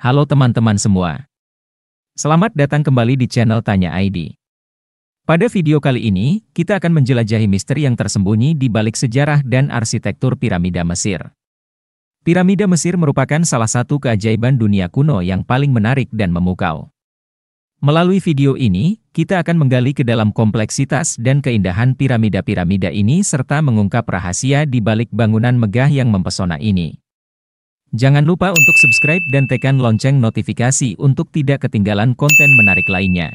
Halo teman-teman semua. Selamat datang kembali di channel Tanya ID. Pada video kali ini, kita akan menjelajahi misteri yang tersembunyi di balik sejarah dan arsitektur piramida Mesir. Piramida Mesir merupakan salah satu keajaiban dunia kuno yang paling menarik dan memukau. Melalui video ini, kita akan menggali ke dalam kompleksitas dan keindahan piramida-piramida ini serta mengungkap rahasia di balik bangunan megah yang mempesona ini. Jangan lupa untuk subscribe dan tekan lonceng notifikasi untuk tidak ketinggalan konten menarik lainnya.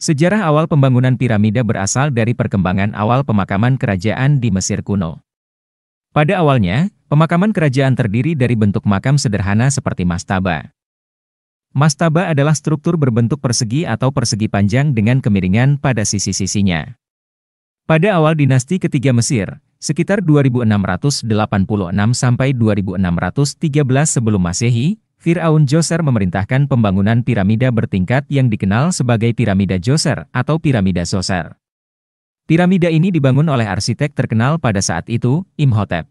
Sejarah awal pembangunan piramida berasal dari perkembangan awal pemakaman kerajaan di Mesir kuno. Pada awalnya, pemakaman kerajaan terdiri dari bentuk makam sederhana seperti mastaba. Mastaba adalah struktur berbentuk persegi atau persegi panjang dengan kemiringan pada sisi-sisinya. Pada awal dinasti ketiga Mesir, sekitar 2686 sampai 2613 sebelum Masehi, Firaun Djoser memerintahkan pembangunan piramida bertingkat yang dikenal sebagai piramida Djoser atau piramida Zoser. Piramida ini dibangun oleh arsitek terkenal pada saat itu, Imhotep.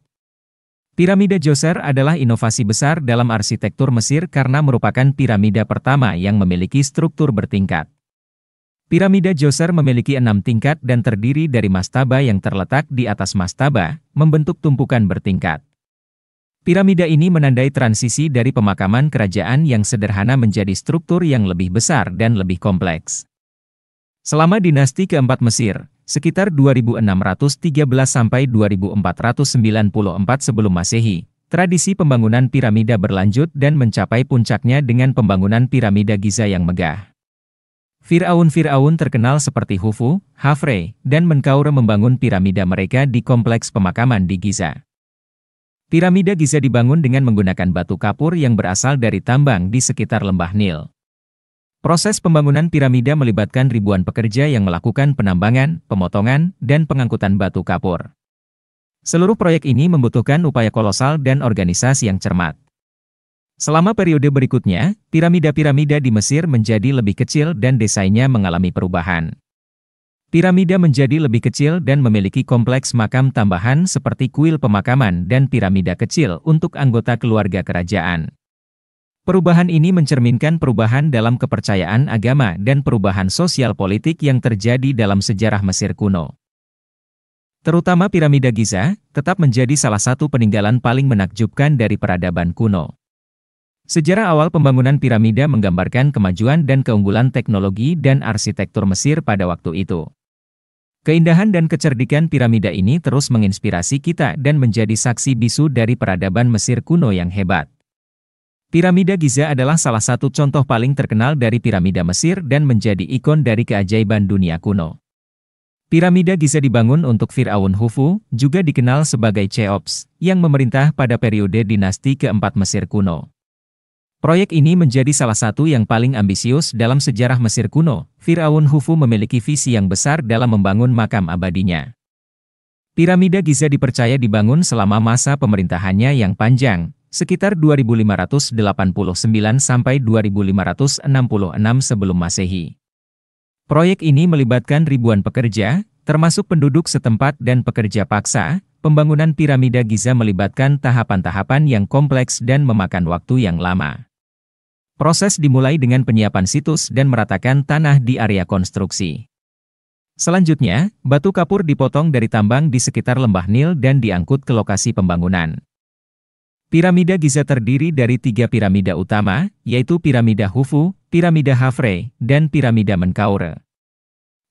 Piramida Djoser adalah inovasi besar dalam arsitektur Mesir karena merupakan piramida pertama yang memiliki struktur bertingkat. Piramida Djoser memiliki 6 tingkat dan terdiri dari mastaba yang terletak di atas mastaba, membentuk tumpukan bertingkat. Piramida ini menandai transisi dari pemakaman kerajaan yang sederhana menjadi struktur yang lebih besar dan lebih kompleks. Selama dinasti keempat Mesir, sekitar 2613 sampai 2494 sebelum Masehi, tradisi pembangunan piramida berlanjut dan mencapai puncaknya dengan pembangunan piramida Giza yang megah. Firaun-Firaun terkenal seperti Khufu, Khafre, dan Menkaure membangun piramida mereka di kompleks pemakaman di Giza. Piramida Giza dibangun dengan menggunakan batu kapur yang berasal dari tambang di sekitar lembah Nil. Proses pembangunan piramida melibatkan ribuan pekerja yang melakukan penambangan, pemotongan, dan pengangkutan batu kapur. Seluruh proyek ini membutuhkan upaya kolosal dan organisasi yang cermat. Selama periode berikutnya, piramida-piramida di Mesir menjadi lebih kecil dan desainnya mengalami perubahan. Piramida menjadi lebih kecil dan memiliki kompleks makam tambahan seperti kuil pemakaman dan piramida kecil untuk anggota keluarga kerajaan. Perubahan ini mencerminkan perubahan dalam kepercayaan agama dan perubahan sosial politik yang terjadi dalam sejarah Mesir kuno. Terutama piramida Giza, tetap menjadi salah satu peninggalan paling menakjubkan dari peradaban kuno. Sejarah awal pembangunan piramida menggambarkan kemajuan dan keunggulan teknologi dan arsitektur Mesir pada waktu itu. Keindahan dan kecerdikan piramida ini terus menginspirasi kita dan menjadi saksi bisu dari peradaban Mesir kuno yang hebat. Piramida Giza adalah salah satu contoh paling terkenal dari piramida Mesir dan menjadi ikon dari keajaiban dunia kuno. Piramida Giza dibangun untuk Firaun Khufu, juga dikenal sebagai Cheops, yang memerintah pada periode dinasti keempat Mesir kuno. Proyek ini menjadi salah satu yang paling ambisius dalam sejarah Mesir kuno. Firaun Khufu memiliki visi yang besar dalam membangun makam abadinya. Piramida Giza dipercaya dibangun selama masa pemerintahannya yang panjang, sekitar 2589 sampai 2566 sebelum Masehi. Proyek ini melibatkan ribuan pekerja, termasuk penduduk setempat dan pekerja paksa. Pembangunan piramida Giza melibatkan tahapan-tahapan yang kompleks dan memakan waktu yang lama. Proses dimulai dengan penyiapan situs dan meratakan tanah di area konstruksi. Selanjutnya, batu kapur dipotong dari tambang di sekitar lembah Nil dan diangkut ke lokasi pembangunan. Piramida Giza terdiri dari 3 piramida utama, yaitu piramida Khufu, piramida Khafre, dan piramida Menkaure.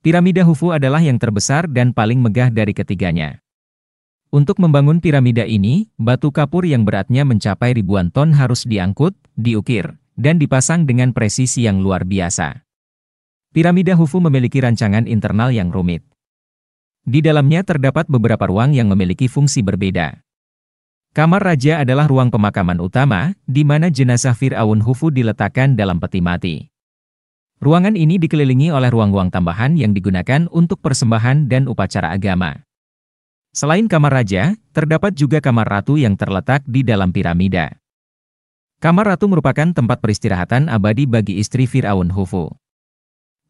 Piramida Khufu adalah yang terbesar dan paling megah dari ketiganya. Untuk membangun piramida ini, batu kapur yang beratnya mencapai ribuan ton harus diangkut, diukir, dan dipasang dengan presisi yang luar biasa. Piramida Khufu memiliki rancangan internal yang rumit. Di dalamnya terdapat beberapa ruang yang memiliki fungsi berbeda. Kamar Raja adalah ruang pemakaman utama, di mana jenazah Firaun Khufu diletakkan dalam peti mati. Ruangan ini dikelilingi oleh ruang-ruang tambahan yang digunakan untuk persembahan dan upacara agama. Selain kamar raja, terdapat juga kamar ratu yang terletak di dalam piramida. Kamar ratu merupakan tempat peristirahatan abadi bagi istri Firaun Khufu.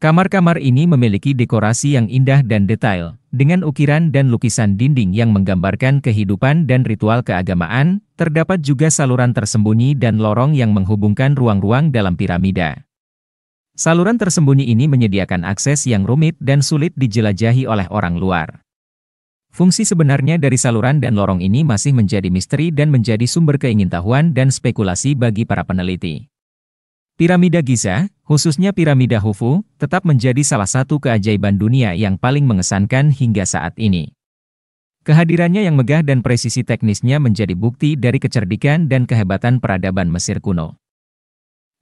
Kamar-kamar ini memiliki dekorasi yang indah dan detail, dengan ukiran dan lukisan dinding yang menggambarkan kehidupan dan ritual keagamaan. Terdapat juga saluran tersembunyi dan lorong yang menghubungkan ruang-ruang dalam piramida. Saluran tersembunyi ini menyediakan akses yang rumit dan sulit dijelajahi oleh orang luar. Fungsi sebenarnya dari saluran dan lorong ini masih menjadi misteri dan menjadi sumber keingintahuan dan spekulasi bagi para peneliti. Piramida Giza, khususnya piramida Khufu, tetap menjadi salah satu keajaiban dunia yang paling mengesankan hingga saat ini. Kehadirannya yang megah dan presisi teknisnya menjadi bukti dari kecerdikan dan kehebatan peradaban Mesir kuno.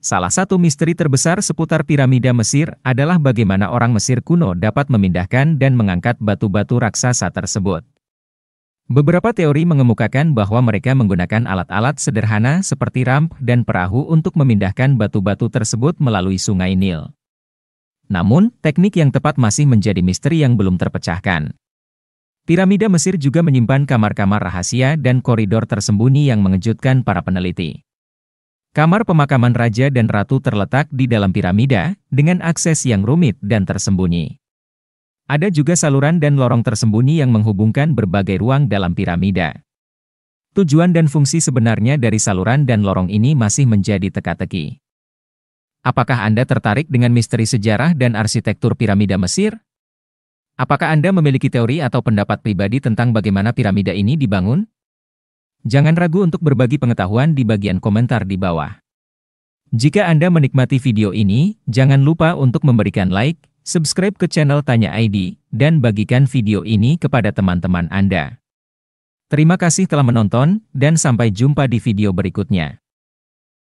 Salah satu misteri terbesar seputar piramida Mesir adalah bagaimana orang Mesir kuno dapat memindahkan dan mengangkat batu-batu raksasa tersebut. Beberapa teori mengemukakan bahwa mereka menggunakan alat-alat sederhana seperti ramp dan perahu untuk memindahkan batu-batu tersebut melalui sungai Nil. Namun, teknik yang tepat masih menjadi misteri yang belum terpecahkan. Piramida Mesir juga menyimpan kamar-kamar rahasia dan koridor tersembunyi yang mengejutkan para peneliti. Kamar pemakaman raja dan ratu terletak di dalam piramida, dengan akses yang rumit dan tersembunyi. Ada juga saluran dan lorong tersembunyi yang menghubungkan berbagai ruang dalam piramida. Tujuan dan fungsi sebenarnya dari saluran dan lorong ini masih menjadi teka-teki. Apakah Anda tertarik dengan misteri sejarah dan arsitektur piramida Mesir? Apakah Anda memiliki teori atau pendapat pribadi tentang bagaimana piramida ini dibangun? Jangan ragu untuk berbagi pengetahuan di bagian komentar di bawah. Jika Anda menikmati video ini, jangan lupa untuk memberikan like, subscribe ke channel Tanya ID, dan bagikan video ini kepada teman-teman Anda. Terima kasih telah menonton, dan sampai jumpa di video berikutnya.